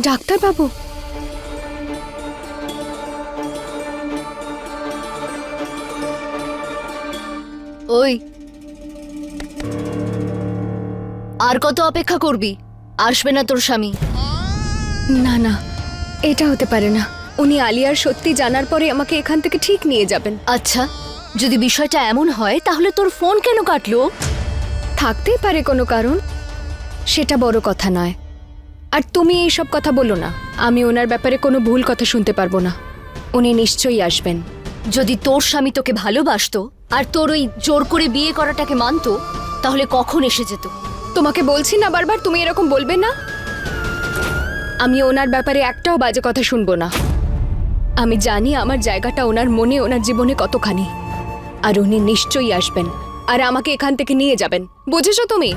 ডাক্তারবাবু, ওই আর কত অপেক্ষা করবি? আসবে না তোর স্বামী? না না, এটা হতে পারে না। উনি আলিয়ার সত্যি জানার পরে আমাকে এখান থেকে ঠিক নিয়ে যাবেন। আচ্ছা, যদি বিষয়টা এমন হয় তাহলে তোর ফোন কেন কাটলো? থাকতেই পারে কোনো কারণ, সেটা বড় কথা নয়। আর তুমি এইসব কথা বলো না, আমি ওনার ব্যাপারে কোনো ভুল কথা শুনতে পারবো না। উনি নিশ্চয়ই আসবেন। যদি তোর স্বামী তোকে ভালোবাসতো আর তোর ওই জোর করে বিয়ে করাটাকে মানতো, তাহলে কখন এসে যেত? তোমাকে বলছি না বারবার, তুমি এরকম বলবে না। আমি ওনার ব্যাপারে একটাও বাজে কথা শুনবো না। আমি জানি আমার জায়গাটা ওনার মনে, ওনার জীবনে কতখানি। আর উনি নিশ্চয়ই আসবেন আর আমাকে এখান থেকে নিয়ে যাবেন, বুঝেছো তুমি?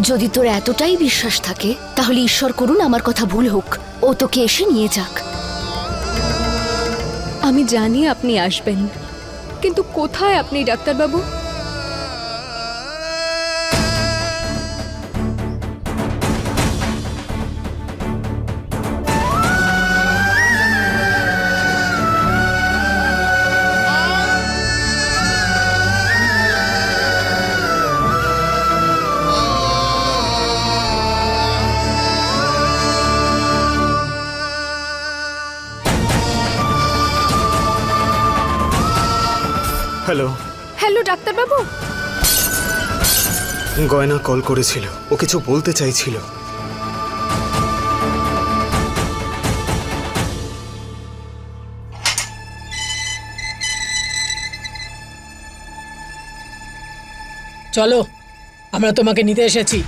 যদি তোর এতটাই বিশ্বাস থাকে তাহলে ঈশ্বর করুন আমার কথা ভুল হোক, ও তোকে এসে নিয়ে যাক। আমি জানি আপনি আসবেন, কিন্তু কোথায় আপনি ডাক্তারবাবু? হ্যালো। হ্যালো ডাক্তারবাবু। গয়না কল করেছিল, ও কিছু বলতে চাইছিল। চলো, আমরা তোমাকে নিতে এসেছি।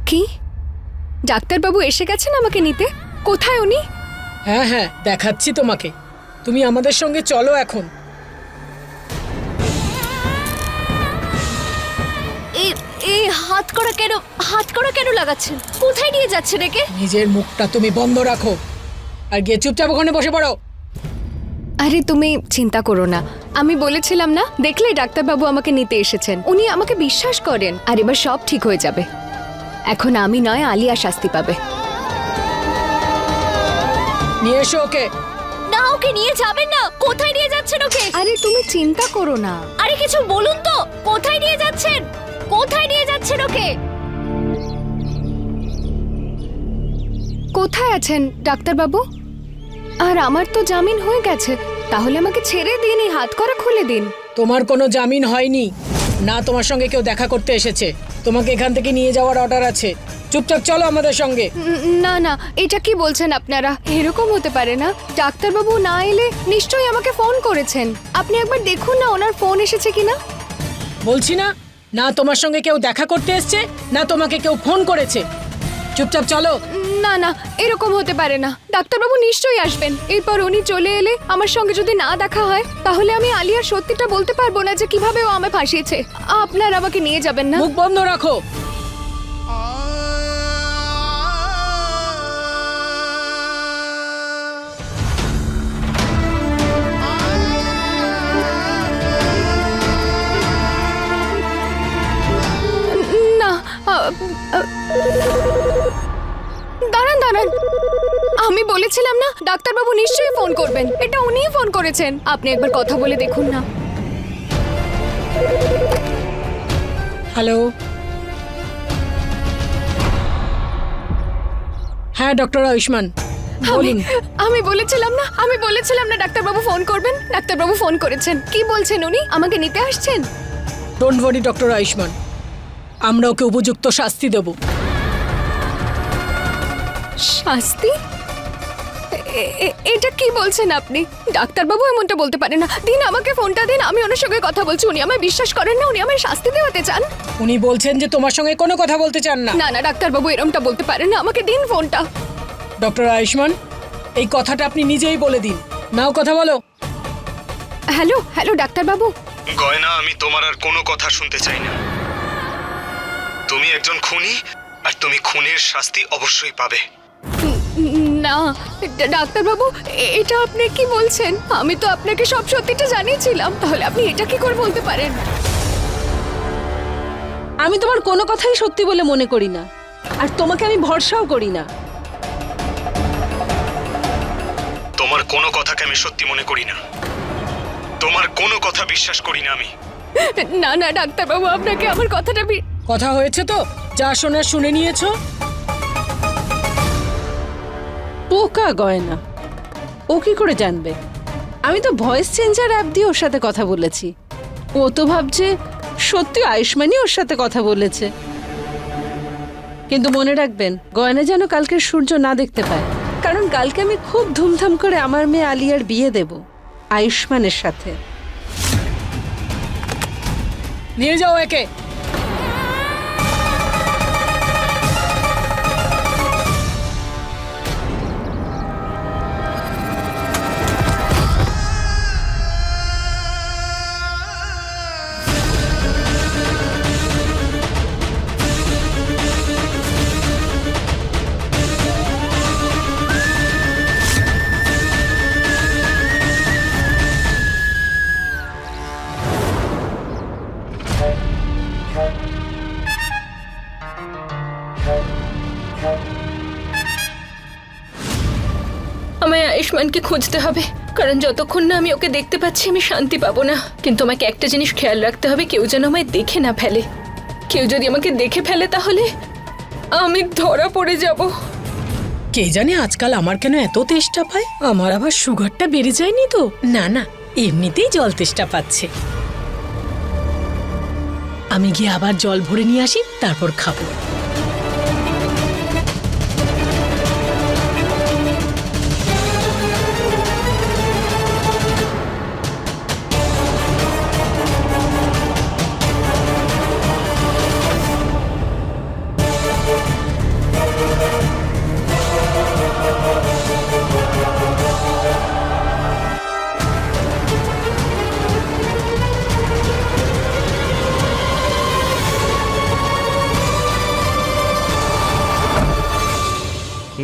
কি? ডাক্তারবাবু এসে গেছেন আমাকে নিতে? কোথায় উনি? হ্যাঁ হ্যাঁ, দেখাচ্ছি তোমাকে। তুমি আমাদের সঙ্গে চলো এখন। এই হাত করা কেন লাগাচ্ছেন? কোথায় নিয়ে যাচ্ছেন একে? নিজের মুখটা তুমি বন্ধ রাখো আর গিয়ে চুপচাপ ওখানে বসে পড়ো। আরে তুমি চিন্তা করো না, আমি বলেছিলাম না, দেখলে ডাক্তারবাবু আমাকে নিতে এসেছেন। উনি আমাকে বিশ্বাস করেন আর এবার সব ঠিক হয়ে যাবে। এখন আমি নয়, আলিয়া শাস্তি পাবে। নিয়ে এসো ওকে। না, ওকে নিয়ে যাবেন না। কোথায় নিয়ে যাচ্ছেন ওকে? আরে তুমি চিন্তা করো না। আরে কিছু বলুন তো, কোথায় নিয়ে যাচ্ছেন? কোথায় নিয়ে যাচ্ছেন ওকে? কোথায় আছেন ডাক্তারবাবু? আর আমার তো জামিন হয়ে গেছে, তাহলে আমাকে ছেড়ে দিন, এই হাত করা খুলে দিন। তোমার কোনো জামিন হয়নি না, তোমার সঙ্গে কেউ দেখা করতে এসেছে। তোমাকে এখান থেকে নিয়ে যাওয়ার অর্ডার আছে। চুপচাপ চলো আমাদের সঙ্গে। না না, এটা কি বলছেন আপনারা? এরকম হতে পারে না। ডাক্তারবাবু না এলে নিশ্চয়ই আমাকে ফোন করেছেন। আপনি একবার দেখুন না ওনার ফোন এসেছে কিনা। বলছি না, না তোমার সঙ্গে কেউ দেখা করতে এসছে, না তোমাকে কেউ ফোন করেছে। চুপচাপ চলো। না না, এরকম হতে পারে না। ডাক্তারবাবু নিশ্চয়ই আসবেন। এরপর উনি চলে এলে আমার সঙ্গে যদি না দেখা হয়, তাহলে আমি আলিয়ার সত্যিটা বলতে পারবো না যে কিভাবে ও আমায় ফাঁসিয়েছে। আপনারা আমাকে নিয়ে যাবেন না। মুখ বন্ধ রাখো। না, দাঁড়ান দাঁড়ান, আমি বলেছিলাম না ডাক্তারবাবু নিশ্চয়ই ফোন করবেন। এটা উনিই ফোন করেছেন। আপনি একবার কথা বলে দেখুন না। হ্যালো। হ্যাঁ ডক্টর আয়ুষ্মান, বলুন। আমি বলেছিলাম না ডাক্তারবাবু ফোন করবেন। ডাক্তারবাবু ফোন করেছেন। কি বলছেন উনি? আমাকে নিতে আসছেন? ডোন্ট ওয়ারি ডক্টর আয়ুষ্মান, আমরা ওকে উপযুক্ত শাস্তি দেব। শাস্তি? এটা কি বলছেন আপনি? ডাক্তারবাবু এমনটা বলতে পারেন না। দিন আমাকে ফোনটা দিন, আমি ওনার সঙ্গে কথা বলছি। উনি আমায় বিশ্বাস করেন না, উনি আমায় শাস্তি দেওয়াতে চান। উনি বলছেন যে তোমার সঙ্গে কোনো কথা বলতে চান না। না না ডাক্তারবাবু এরমটা বলতে পারেন না, আমাকে দিন ফোনটা। ডক্টর আয়ুষ্মান, এই কথাটা আপনি নিজেই বলে দিন। নাও কথা বলো। হ্যালো হ্যালো ডাক্তারবাবু। গয়না, আমি তোমার আর কোনো কথা শুনতে চাই না। তুমি একজন খুনি আর তুমি খুনের শাস্তি অবশ্যই পাবে। না ডাক্তারবাবু, এটা আপনি কি বলছেন? আমি তো আপনাকে সব সত্যিটা জানিয়েছিলাম, তাহলে আপনি এটা কি করে বলতে পারেন? আমি তোমার কোনো কথাই সত্যি বলে মনে করি না, আর তোমাকে আমি ভরসাও করি না। তোমার কোনো কথাকে আমি সত্যি মনে করি না, তোমার কোনো কথা বিশ্বাস করি না আমি। না না ডাক্তারবাবু, আপনাকে আমার কথাটা কথা হয়েছে তো, যা শোনার শুনে নিয়েছো। পোকা গয়না, ও কি করে জানবে? আমি তো ভয়েস চেঞ্জার অ্যাপ দিয়ে ওর সাথে কথা বলেছি। ও তো ভাবছে সত্যি আয়ুষ্মানই ওর সাথে কথা বলেছে। কিন্তু মনে রাখবেন, গয়না যেন কালকের সূর্য না দেখতে পায়, কারণ কালকে আমি খুব ধুমধাম করে আমার মেয়ে আলিয়ার বিয়ে দেব আয়ুষ্মানের সাথে। নিয়ে যাও একে। আমায় আয়ুষ্মানকে খুঁজতে হবে, কারণ যতক্ষণ না আমি ওকে দেখতে পাচ্ছি আমি শান্তি পাবো না। কিন্তু আমাকে একটা জিনিস খেয়াল রাখতে হবে, কেউ যেন আমায় দেখে না ফেলে। কেউ যদি আমাকে দেখে ফেলে তাহলে আমি ধরা পড়ে যাব। কে জানে আজকাল আমার কেন এত তেষ্টা পায়? আমার আবার সুগারটা বেড়ে যায়নি তো? না না, এমনিতেই জল তেষ্টা পাচ্ছে। আমি গিয়ে আবার জল ভরে নিয়ে আসি, তারপর খাবো।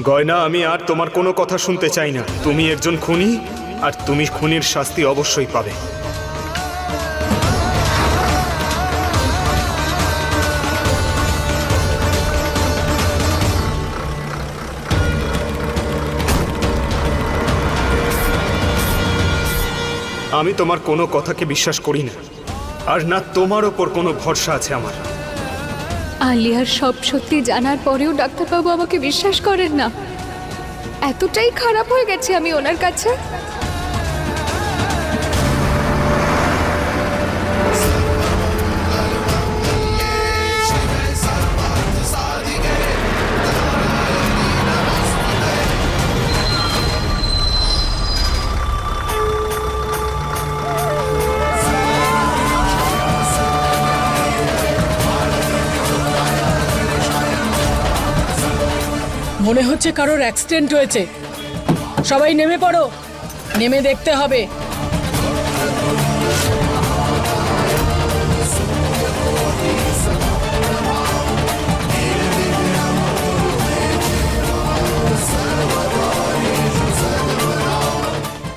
গয়না, আমি আর তোমার কোনো কথা শুনতে চাই না। তুমি একজন খুনি, আর তুমি খুনির শাস্তি অবশ্যই পাবে। আমি তোমার কোনো কথাকে বিশ্বাস করি না, আর না তোমার ওপর কোনো ভরসা আছে আমার। আলিয়ার সব সত্যি জানার পরেও ডাক্তারবাবু আমাকে বিশ্বাস করেন না। এতটাই খারাপ হয়ে গেছে আমি ওনার কাছে। মনে হচ্ছে কারোর অ্যাক্সিডেন্ট হয়েছে। সবাই নেমে পড়ো, নেমে দেখতে হবে।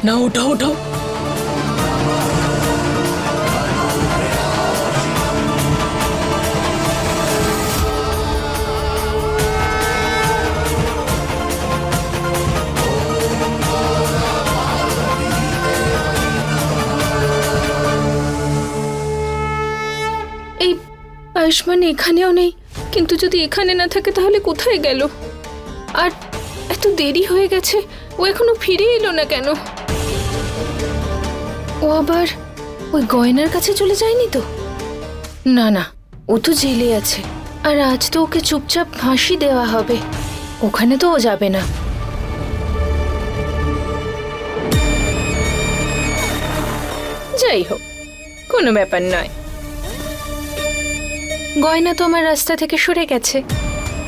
না, ওঠো ওঠো। আয়ুষ্মান এখানেও নেই, কিন্তু যদি এখানে না থাকে তাহলে কোথায় গেল? আর এত দেরি হয়ে গেছে, ও এখনো ফিরে এলো না কেন? ও আবার ওই গয়নার কাছে চলে যায়নি তো? না না, ও তো জেলে আছে, আর আজ তো ওকে চুপচাপ ফাঁসি দেওয়া হবে। ওখানে তো ও যাবে না। যাই হোক, কোনো ব্যাপার নয়। গয়না তো আমার রাস্তা থেকে সরে গেছে,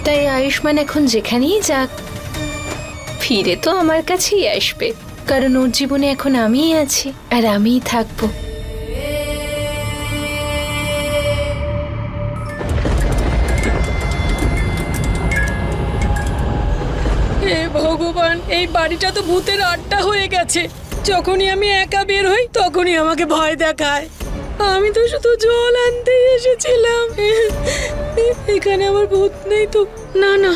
তাই আয়ুষ্মান এখন যেখানেই যাক ফিরে তো আমার কাছেই আসবে, কারণ ওর জীবনে এখন আমিই আছি আর আমিই থাকবো। হে ভগবান, এই বাড়িটা তো ভূতের আড্ডা হয়ে গেছে। যখনই আমি একা বের হই তখনই আমাকে ভয় দেখায়। আমি তো শুধু জল আনতেই এসেছিলাম। এখানে আমার ভূত নেই তো? না না,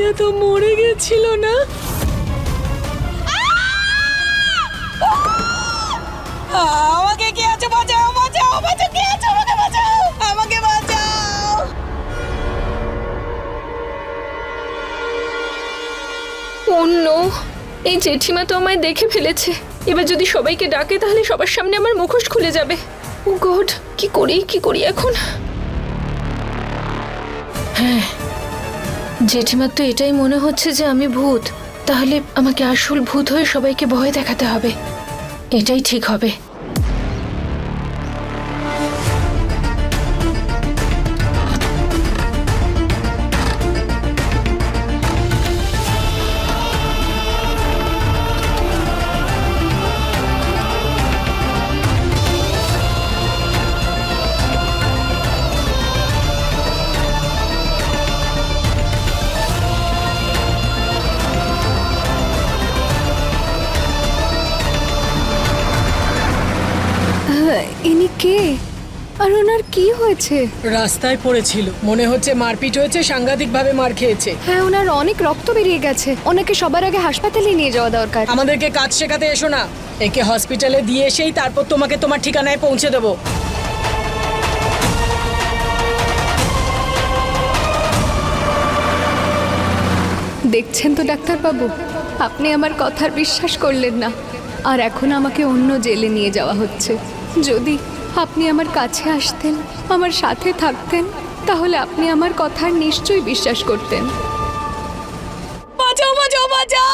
আলিয়া তো মরে গেছিল না? আমাকে কে আছে? বাঁচাও, বাঁচাও, বাঁচাও, কে আছে? আমাকে বাঁচাও, আমাকে বাঁচাও। অন্য এই জেঠিমা তো আমায় দেখে ফেলেছে। এবার যদি সবাইকে ডাকে তাহলে সবার সামনে আমার মুখোশ খুলে যাবে। ও গড, কি করি এখন? হ্যাঁ, জেঠিমার তো এটাই মনে হচ্ছে যে আমি ভূত। তাহলে আমাকে আসল ভূত হয়ে সবাইকে ভয় দেখাতে হবে, এটাই ঠিক হবে। ইনি কে? আর ওনার কি হয়েছে? রাস্তায় পড়েছিল, মনে হচ্ছে মারপিট হয়েছে, সাংঘাতিক ভাবে মার খেয়েছে। হ্যাঁ, ওনার অনেক রক্ত বেরিয়ে গেছে। ওনাকে সবার আগে হাসপাতালে নিয়ে যাওয়া দরকার। আমাদেরকে কাজ শেখাতে এসো না, একে হসপিটালে দিয়ে এসেই তারপর তোমাকে তোমার ঠিকানায় পৌঁছে দেবো। দেখছেন তো ডাক্তারবাবু, আপনি আমার কথার বিশ্বাস করলেন না, আর এখন আমাকে অন্য জেলে নিয়ে যাওয়া হচ্ছে। যদি আপনি আমার কাছে আসতেন, আমার সাথে থাকতেন, তাহলে আপনি আমার কথার নিশ্চয়ই বিশ্বাস করতেন। বাঁচাও, বাঁচাও, বাঁচাও।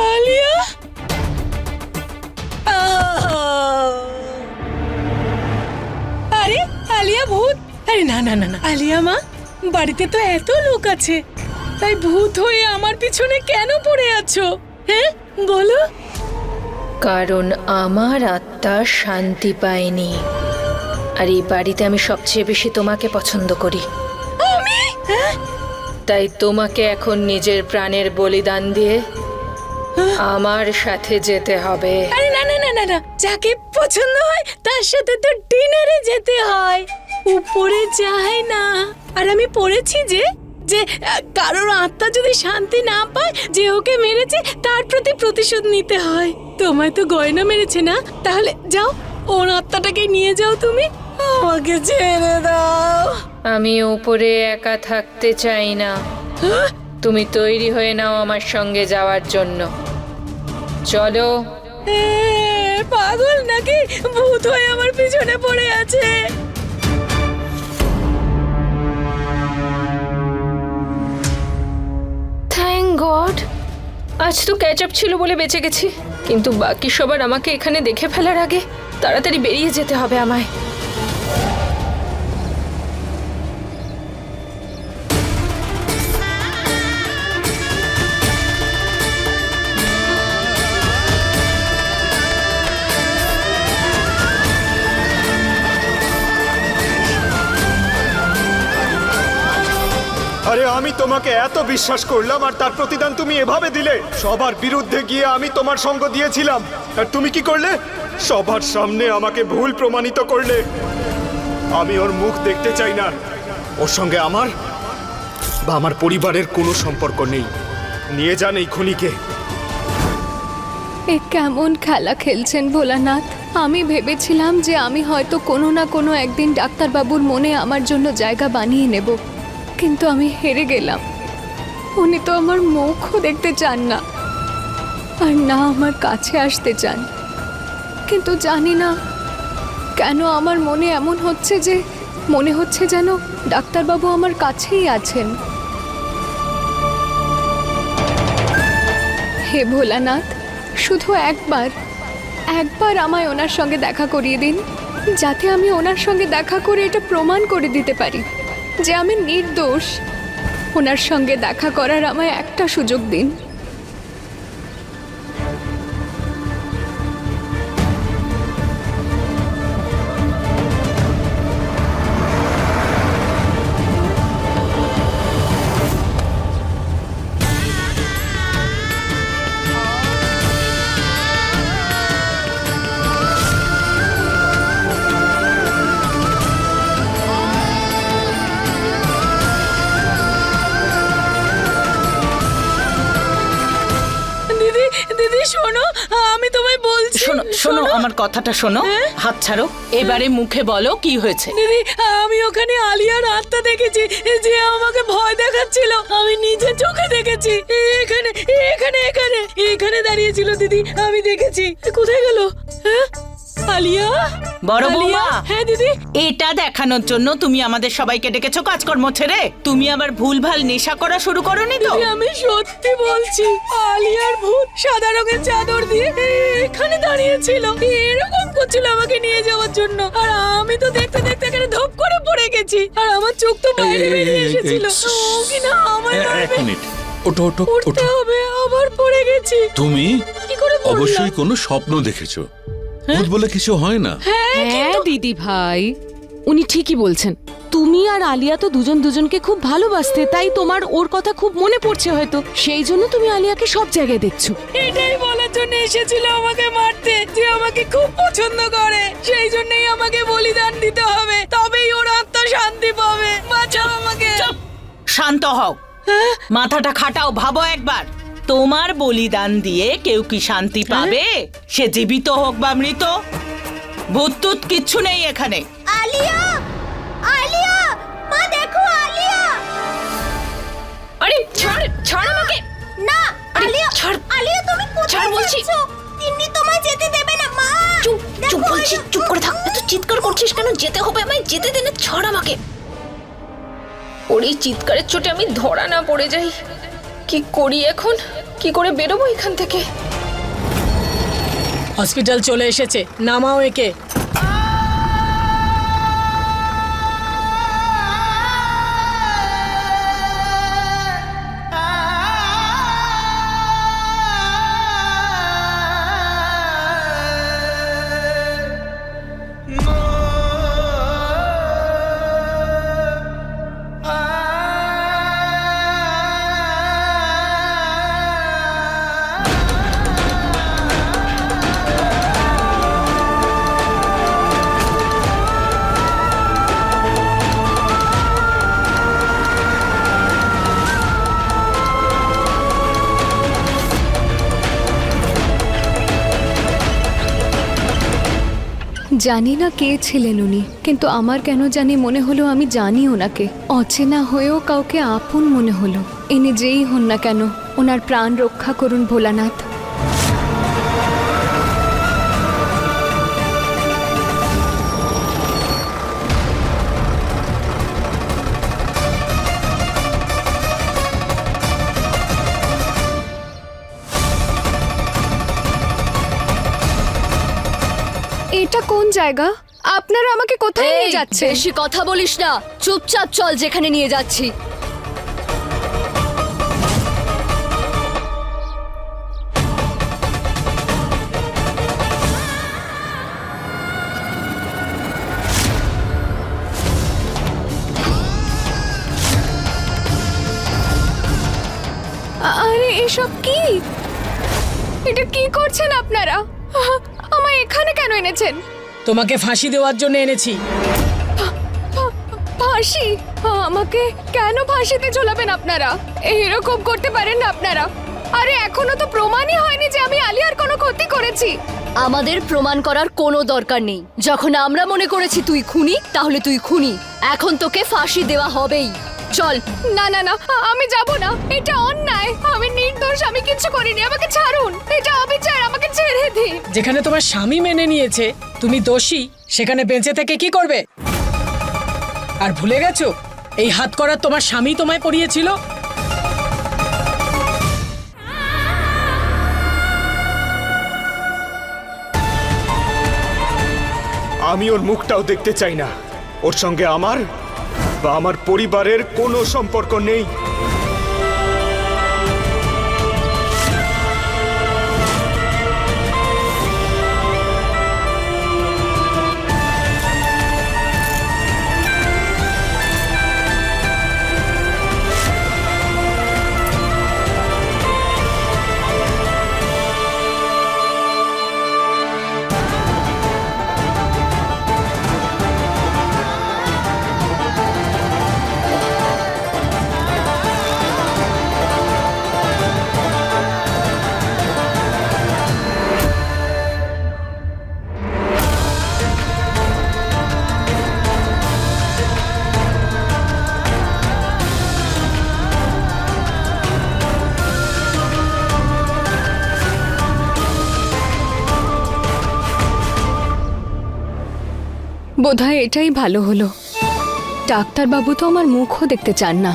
আলিয়া, আরে আলিয়া ভূত? আরে না না না না, আলিয়া মা, বাড়িতে তো এত লোক আছে, তাই ভূত হয়ে আমার পিছনে কেন পড়ে আছো? হ্যাঁ বলো। কারণ আমার আত্মা শান্তি পায়নি, আর এই বাড়িতে আমি সবচেয়ে বেশি তোমাকে পছন্দ করি। আমি? হ্যাঁ? তাই তোমাকে এখন নিজের প্রাণের বলিদান দিয়ে আমার সাথে যেতে হবে। আরে না না না না না, যাকে পছন্দ হয় তার সাথে তো ডিনারে যেতে হয়, উপরে যায় না। আর আমি পড়েছি যে যে কারোর আত্মা যদি শান্তি না পায়, যে ওকে মেরেছে তার প্রতি প্রতিশোধ নিতে হয়। তোমায় তো গয়না মেরেছে না, তাহলে যাও ওর আত্মাটাকে নিয়ে যাও তুমি, আমাকে ছেড়ে দাও। আমি উপরে একা থাকতে চাই না। হ্যাঁ? তুমি তৈরি হয়ে নাও আমার সঙ্গে যাওয়ার জন্য। চলো। এ, পাগল নাকি? ভূত হয়ে আমার পিছনে পড়ে আছে। থ্যাংক গড, আজ তো ক্যাচ আপ ছিল বলে বেঁচে গেছি। কিন্তু বাকি সবার আমাকে এখানে দেখে ফেলার আগে তাড়াতাড়ি বেরিয়ে যেতে হবে আমায়। আরে আমি তোমাকে এত বিশ্বাস করলাম, আর তার প্রতিদান তুমি এভাবে দিলে। সবার বিরুদ্ধে গিয়ে আমি তোমার সঙ্গ দিয়েছিলাম, আর তুমি কি করলে? সবার সামনে আমাকে ভুল প্রমাণিত করলে। আমি ওর মুখ দেখতে চাই না। ওর সঙ্গে আমার বা আমার পরিবারের কোনো সম্পর্ক নেই। নিয়ে যান এই খুনিকে। এ কেমন খেলা খেলছেন ভোলানাথ? আমি ভেবেছিলাম যে আমি হয়তো কোনো না কোনো একদিন ডাক্তারবাবুর মনে আমার জন্য জায়গা বানিয়ে নেব, কিন্তু আমি হেরে গেলাম। উনি তো আমার মুখও দেখতে চান না, আর না আমার কাছে আসতে চান। কিন্তু জানি না কেন আমার মনে এমন হচ্ছে যে মনে হচ্ছে যেন ডাক্তারবাবু আমার কাছেই আছেন। হে ভোলানাথ, শুধু একবার আমায় ওনার সঙ্গে দেখা করিয়ে দিন, যাতে আমি ওনার সঙ্গে দেখা করে এটা প্রমাণ করে দিতে পারি যে আমি নির্দোষ। ওনার সঙ্গে দেখা করার আমায় একটা সুযোগ দিন। শোনো, আমি তোমায় বলছি। শোনো শোনো আমার কথাটা শোনো, হাত ছাড়ো। এবারে মুখে বলো কি হয়েছে। দিদি, আমি ওখানে আলিয়ার আত্মা দেখেছি, যে আমাকে ভয় দেখাচ্ছিল। আমি নিজে চোখে দেখেছি। এখানে এখানে এখানে এখানে দাঁড়িয়েছিল দিদি, আমি দেখেছি। কোথায় গেল? হ্যাঁ, আলিয়া? বড় আলিয়া? বৌমা, হ্যাঁ দিদি। এটা দেখানোর জন্য তুমি আমাদের সবাইকে ডেকেছো কাজকর্ম ছেড়ে? তুমি আবার ভুলভাল নেশা করা শুরু করোনি তো? দিদি, আমি সত্যি বলছি, আলিয়ার ভূত সাদা রঙের চাদর দিয়ে এখানে দাঁড়িয়েছিল, এরকম করছিল আমাকে নিয়ে যাওয়ার জন্য। আর আমি তো দেখতে দেখতে এখানে ধপ করে পড়ে গেছি, আর আমার চোখ তো বাইরে বেরিয়ে এসেছিল। ও কিনা আমার এক মিনিট, ওঠো ওঠো উঠতে ওঠো। হবে, আবার পড়ে গেছি। তুমি কি করে পড়লাম? অবশ্যই কোনো স্বপ্ন দেখেছো। ভূত বলে কিছু হয় না। হ্যাঁ দিদি ভাই, উনি ঠিকই বলছেন। তুমি আর আলিয়া তো দুজন দুজনকে খুব ভালোবাসতে, তাই তোমার ওর কথা খুব মনে পড়ছে হয়তো, সেই জন্য তুমি আলিয়াকে সব জায়গায় দেখছো। এটাই বলার জন্য এসেছিল আমাকে মারতে, যে আমাকে খুব পছন্দ করে। সেই জন্যই আমাকে বলিদান দিতে হবে, তবেই ওর আত্মা শান্তি পাবে। বাঁচাও আমাকে। শান্ত হও, মাথাটা খাটাও, ভাবো একবার। তোমার বলিদান দিয়ে কেউ কি শান্তি পাবে? সে জীবিত হোক বা মৃত, ভূত টুত কিচ্ছু নেই এখানে। আলিয়া, আলিয়া, মা দেখো আলিয়া। আরে ছাড় ছাড় আমাকে। না আলিয়া, ছাড়। আলিয়া তুমি কোথায় ছাড় বলছি। যাচ্ছো? তিন্নি তোমায় যেতে দেবে না মা। চুপ চুপ দেখো, বলছি, চুপ করে থাক। এত চিৎকার করছিস কেন? যেতে হবে আমায়, যেতে দে না, ছাড় আমাকে। ওর এই চিৎকারের চোটে আমি ধরা না পড়ে যাই। কি করি এখন? কি করে বেরোবো এখান থেকে? হসপিটাল চলে এসেছে, নামাও একে। জানি না কে ছিলেন উনি, কিন্তু আমার কেন জানি মনে হলো আমি জানি ওনাকে। অচেনা হয়েও কাউকে আপন মনে হলো। ইনি যেই হন না কেন, ওনার প্রাণ রক্ষা করুন ভোলানাথ। এটা কোন জায়গা? আপনারা আমাকে কোথায় নিয়ে যাচ্ছেন? বেশি কথা বলিস না, চুপচাপ চল যেখানে নিয়ে যাচ্ছি। আরে এসব কি? এটা কি করছেন আপনারা? আমায় এখানে কেন এনেছেন? তোমাকে ফাঁসি দেওয়ার জন্য এনেছি। ফাঁসি? আমাকে কেন ফাঁসিতে ঝোলাবেন আপনারা? এরকম করতে পারেন না আপনারা। আরে এখনো তো প্রমাণই হয়নি যে আমি আলিয়ার কোনো ক্ষতি করেছি। আমাদের প্রমাণ করার কোনো দরকার নেই। যখন আমরা মনে করেছি তুই খুনি, তাহলে তুই খুনি। এখন তোকে ফাঁসি দেওয়া হবেই। চল। না না না, আমি যাব না। এটা অন্যায়। আমি নির্দোষ, আমি কিছু করিনি। আমাকে ছাড়ুন। এটা অবিচার, আমাকে ছেড়ে দিন। যেখানে তোমার স্বামী মেনে নিয়েছে তুমি দোষী, সেখানে বেঁচে থেকে কি করবে? আর ভুলে গেছো এই হাত করার তোমার স্বামী তোমায় পরিয়েছিল? আমি ওর মুখটাও দেখতে চাই না। ওর সঙ্গে আমার বা আমার পরিবারের কোনো সম্পর্ক নেই। বোধহয় এটাই ভালো হলো। ডাক্তারবাবু তো আমার মুখও দেখতে চান না,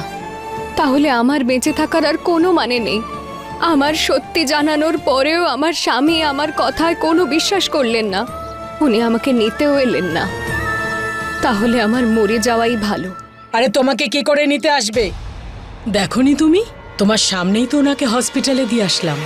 তাহলে আমার বেঁচে থাকার আর কোনো মানে নেই। আমার সত্যি জানানোর পরেও আমার স্বামী আমার কথায় কোনো বিশ্বাস করলেন না, উনি আমাকে নিতেও এলেন না। তাহলে আমার মরে যাওয়াই ভালো। আরে তোমাকে কি করে নিতে আসবে? দেখোনি তুমি, তোমার সামনেই তো ওনাকে হসপিটালে দিয়ে আসলাম।